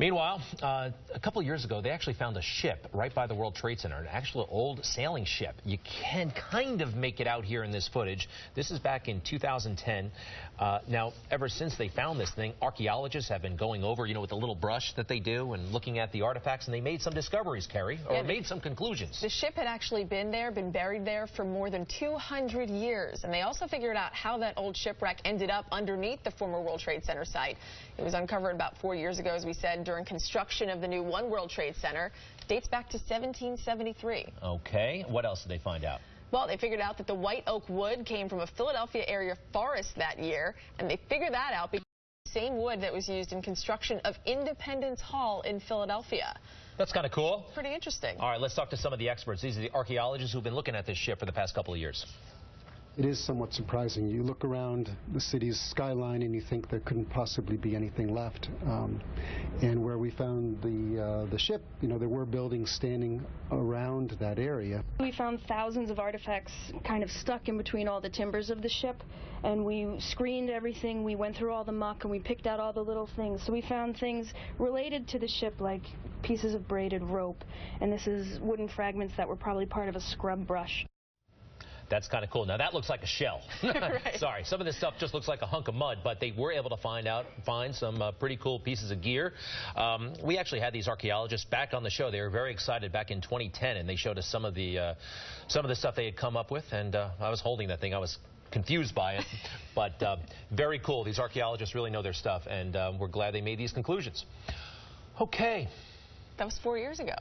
Meanwhile, a couple of years ago, they actually found a ship right by the World Trade Center, an actual old sailing ship. You can kind of make it out here in this footage. This is back in 2010. Now, ever since they found this thing, archaeologists have been going over, with the little brush that they do and looking at the artifacts, and they made some discoveries, Carrie, or made some conclusions. The ship had actually been buried there for more than 200 years, and they also figured out how that old shipwreck ended up underneath the former World Trade Center site. It was uncovered about 4 years ago, as we said, during construction of the new One World Trade Center. Dates back to 1773. Okay. What else did they find out? Well, they figured out that the white oak wood came from a Philadelphia area forest that year, and they figured that out because it's the same wood that was used in construction of Independence Hall in Philadelphia. That's kind of cool. Pretty interesting. All right, let's talk to some of the experts. These are the archaeologists who've been looking at this ship for the past couple of years. It is somewhat surprising. You look around the city's skyline and you think there couldn't possibly be anything left. And where we found the ship, there were buildings standing around that area. We found thousands of artifacts kind of stuck in between all the timbers of the ship, and we screened everything. We went through all the muck and we picked out all the little things. So we found things related to the ship, like pieces of braided rope, and this is wooden fragments that were probably part of a scrub brush. That's kind of cool. Now, that looks like a shell. Right. Sorry, some of this stuff just looks like a hunk of mud, but they were able to find some pretty cool pieces of gear. We actually had these archaeologists back on the show. They were very excited back in 2010, and they showed us some of the stuff they had come up with, and I was holding that thing. I was confused by it, but very cool. These archaeologists really know their stuff, and we're glad they made these conclusions. Okay. That was 4 years ago.